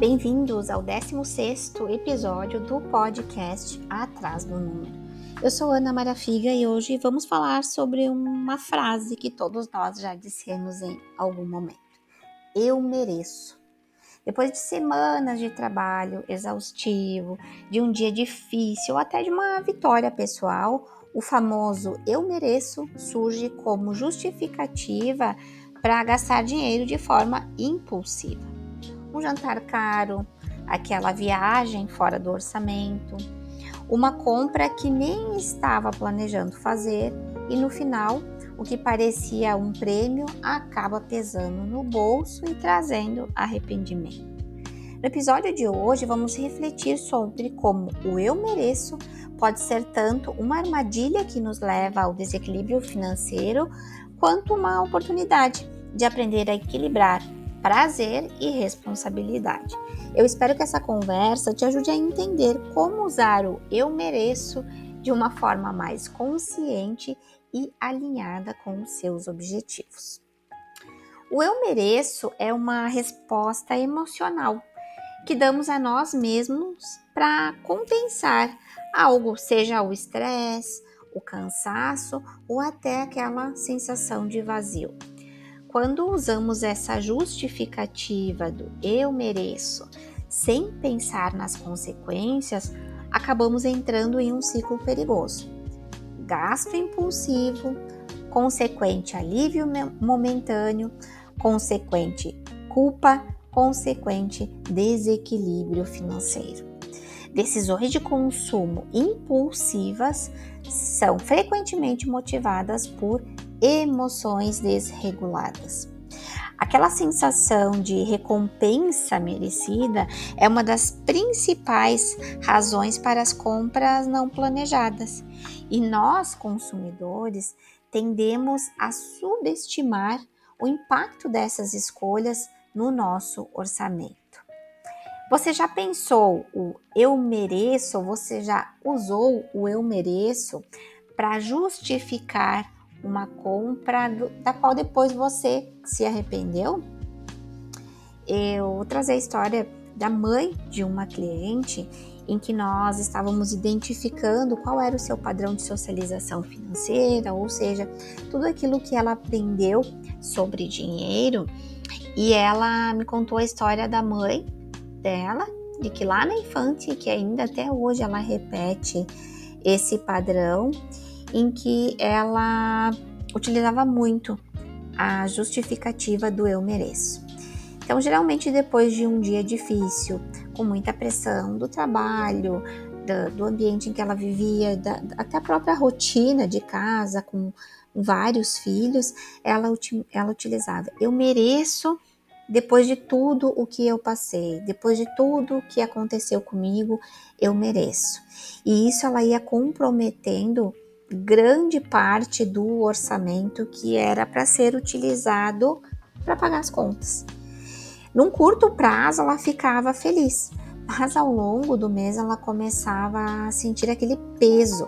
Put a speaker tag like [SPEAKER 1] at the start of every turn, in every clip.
[SPEAKER 1] Bem-vindos ao 16º episódio do podcast Atrás do Número. Eu sou Ana Marafiga e hoje vamos falar sobre uma frase que todos nós já dissemos em algum momento. Eu mereço. Depois de semanas de trabalho exaustivo, de um dia difícil ou até de uma vitória pessoal, o famoso eu mereço surge como justificativa para gastar dinheiro de forma impulsiva. Um jantar caro, aquela viagem fora do orçamento, uma compra que nem estava planejando fazer e no final o que parecia um prêmio acaba pesando no bolso e trazendo arrependimento. No episódio de hoje vamos refletir sobre como o eu mereço pode ser tanto uma armadilha que nos leva ao desequilíbrio financeiro quanto uma oportunidade de aprender a equilibrar prazer e responsabilidade. Eu espero que essa conversa te ajude a entender como usar o eu mereço de uma forma mais consciente e alinhada com os seus objetivos. O eu mereço é uma resposta emocional que damos a nós mesmos para compensar algo, seja o estresse, o cansaço ou até aquela sensação de vazio. Quando usamos essa justificativa do eu mereço, sem pensar nas consequências, acabamos entrando em um ciclo perigoso. Gasto impulsivo, consequente alívio momentâneo, consequente culpa, consequente desequilíbrio financeiro. Decisões de consumo impulsivas são frequentemente motivadas por emoções desreguladas. Aquela sensação de recompensa merecida é uma das principais razões para as compras não planejadas. E nós, consumidores, tendemos a subestimar o impacto dessas escolhas no nosso orçamento. Você já pensou o eu mereço, ou você já usou o eu mereço para justificar uma compra da qual depois você se arrependeu? Eu vou trazer a história da mãe de uma cliente em que nós estávamos identificando qual era o seu padrão de socialização financeira, ou seja, tudo aquilo que ela aprendeu sobre dinheiro, e ela me contou a história da mãe dela, de que lá na infância, que ainda até hoje ela repete esse padrão, em que ela utilizava muito a justificativa do eu mereço. Então, geralmente depois de um dia difícil, com muita pressão do trabalho, do ambiente em que ela vivia, até a própria rotina de casa, com vários filhos, ela utilizava eu mereço. Depois de tudo o que eu passei, depois de tudo o que aconteceu comigo, eu mereço. E isso ela ia comprometendo grande parte do orçamento que era para ser utilizado para pagar as contas. Num curto prazo ela ficava feliz, mas ao longo do mês ela começava a sentir aquele peso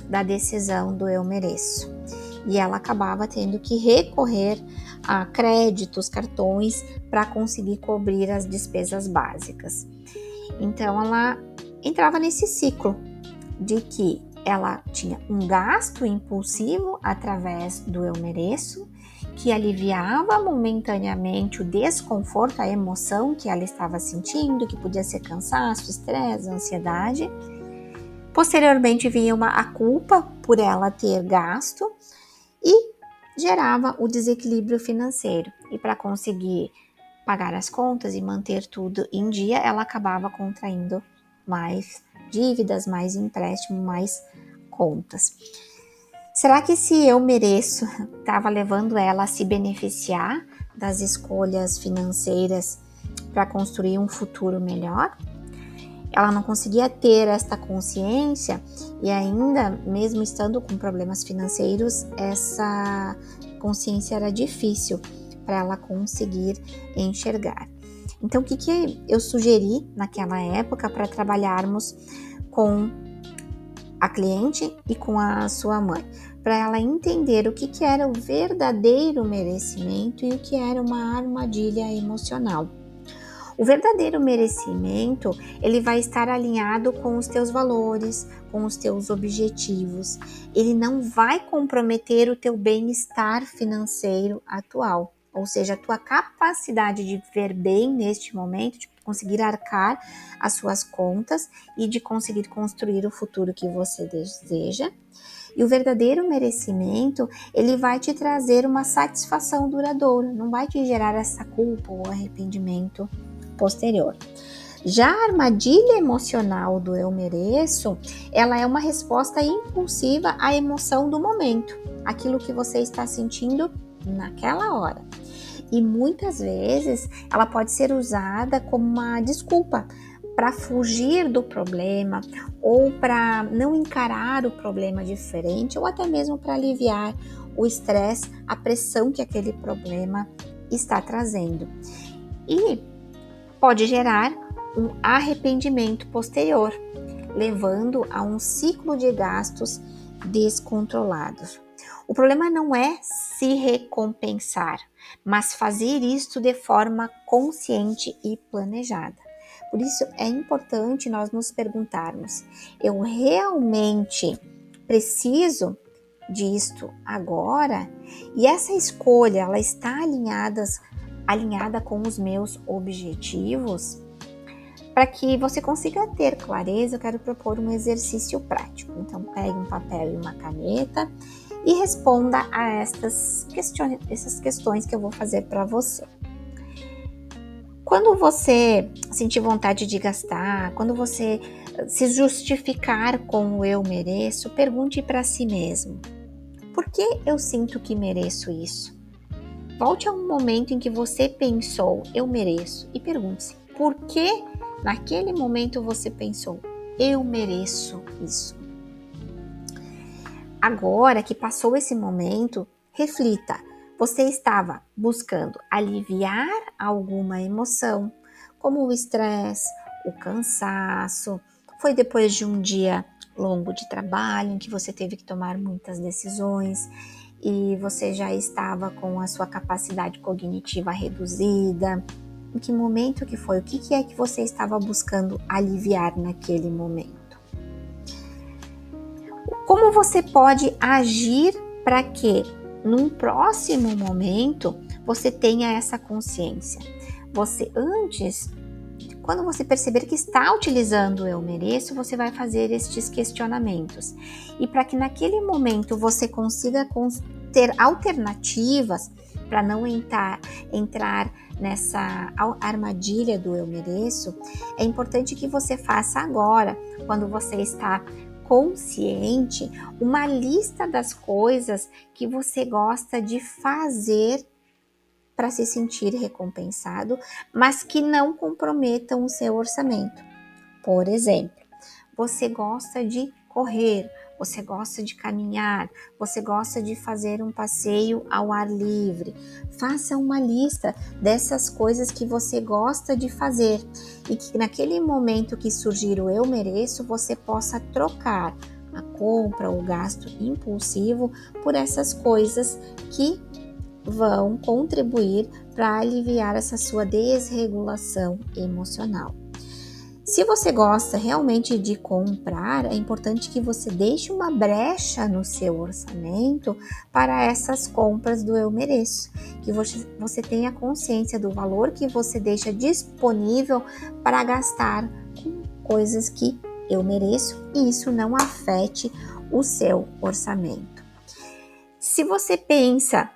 [SPEAKER 1] da decisão do eu mereço. E ela acabava tendo que recorrer a créditos, cartões, para conseguir cobrir as despesas básicas. Então ela entrava nesse ciclo de que ela tinha um gasto impulsivo através do eu mereço, que aliviava momentaneamente o desconforto, a emoção que ela estava sentindo, que podia ser cansaço, estresse, ansiedade. Posteriormente vinha a culpa por ela ter gasto e gerava o desequilíbrio financeiro. E para conseguir pagar as contas e manter tudo em dia, ela acabava contraindo mais dívidas, mais empréstimo, mais contas. Será que esse eu mereço estava levando ela a se beneficiar das escolhas financeiras para construir um futuro melhor? Ela não conseguia ter esta consciência e ainda, mesmo estando com problemas financeiros, essa consciência era difícil para ela conseguir enxergar. Então, o que eu sugeri naquela época para trabalharmos com a cliente e com a sua mãe? Para ela entender o que era o verdadeiro merecimento e o que era uma armadilha emocional. O verdadeiro merecimento, ele vai estar alinhado com os teus valores, com os teus objetivos. Ele não vai comprometer o teu bem-estar financeiro atual, ou seja, a tua capacidade de viver bem neste momento, de conseguir arcar as suas contas e de conseguir construir o futuro que você deseja. E o verdadeiro merecimento, ele vai te trazer uma satisfação duradoura, não vai te gerar essa culpa ou arrependimento posterior. Já a armadilha emocional do eu mereço, ela é uma resposta impulsiva à emoção do momento, aquilo que você está sentindo naquela hora. E muitas vezes ela pode ser usada como uma desculpa para fugir do problema ou para não encarar o problema de frente ou até mesmo para aliviar o estresse, a pressão que aquele problema está trazendo. E pode gerar um arrependimento posterior, levando a um ciclo de gastos descontrolados. O problema não é se recompensar, mas fazer isso de forma consciente e planejada. Por isso é importante nós nos perguntarmos: eu realmente preciso disto agora? E essa escolha, ela está alinhada com os meus objetivos? Para que você consiga ter clareza, eu quero propor um exercício prático. Então, pegue um papel e uma caneta e responda a essas questões que eu vou fazer para você. Quando você sentir vontade de gastar, quando você se justificar com o eu mereço, pergunte para si mesmo: por que eu sinto que mereço isso? Volte a um momento em que você pensou, eu mereço, e pergunte-se, por que naquele momento você pensou, eu mereço isso? Agora que passou esse momento, reflita. Você estava buscando aliviar alguma emoção, como o estresse, o cansaço. Foi depois de um dia longo de trabalho, em que você teve que tomar muitas decisões e você já estava com a sua capacidade cognitiva reduzida. Em que momento que foi? O que é que você estava buscando aliviar naquele momento? Como você pode agir para que, num próximo momento, você tenha essa consciência? Quando você perceber que está utilizando o eu mereço, você vai fazer estes questionamentos. E para que naquele momento você consiga ter alternativas para não entrar nessa armadilha do eu mereço, é importante que você faça agora, quando você está consciente, uma lista das coisas que você gosta de fazer para se sentir recompensado, mas que não comprometam o seu orçamento. Por exemplo, você gosta de correr, você gosta de caminhar, você gosta de fazer um passeio ao ar livre. Faça uma lista dessas coisas que você gosta de fazer e que naquele momento que surgir o eu mereço, você possa trocar a compra, o gasto impulsivo por essas coisas que vão contribuir para aliviar essa sua desregulação emocional. Se você gosta realmente de comprar, é importante que você deixe uma brecha no seu orçamento para essas compras do eu mereço, que você tenha consciência do valor que você deixa disponível para gastar com coisas que eu mereço e isso não afete o seu orçamento. Se você pensa,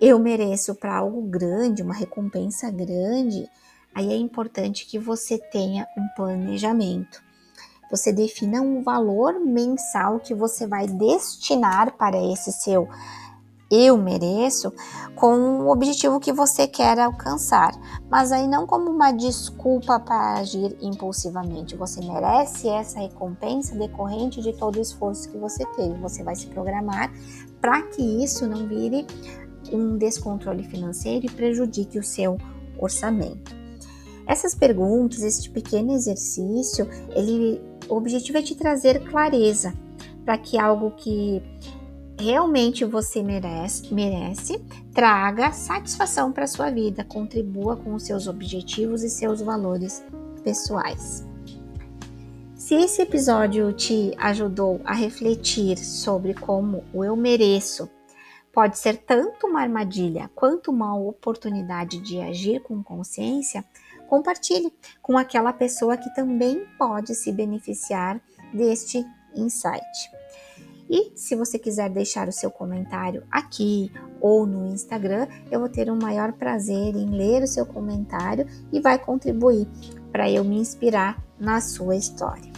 [SPEAKER 1] eu mereço para algo grande, uma recompensa grande, aí é importante que você tenha um planejamento. Você defina um valor mensal que você vai destinar para esse seu eu mereço com o objetivo que você quer alcançar. Mas aí não como uma desculpa para agir impulsivamente. Você merece essa recompensa decorrente de todo o esforço que você teve. Você vai se programar para que isso não vire um descontrole financeiro e prejudique o seu orçamento. Essas perguntas, este pequeno exercício, o objetivo é te trazer clareza para que algo que realmente você merece, traga satisfação para sua vida, contribua com os seus objetivos e seus valores pessoais. Se esse episódio te ajudou a refletir sobre como o eu mereço pode ser tanto uma armadilha quanto uma oportunidade de agir com consciência, compartilhe com aquela pessoa que também pode se beneficiar deste insight. E se você quiser deixar o seu comentário aqui ou no Instagram, eu vou ter o maior prazer em ler o seu comentário e vai contribuir para eu me inspirar na sua história.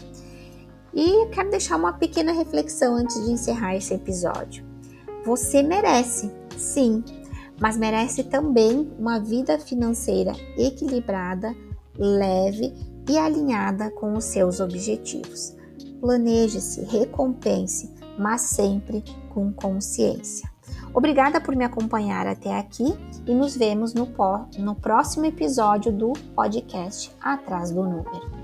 [SPEAKER 1] E quero deixar uma pequena reflexão antes de encerrar esse episódio. Você merece, sim, mas merece também uma vida financeira equilibrada, leve e alinhada com os seus objetivos. Planeje-se, recompense, mas sempre com consciência. Obrigada por me acompanhar até aqui e nos vemos no próximo episódio do podcast Atrás do Número.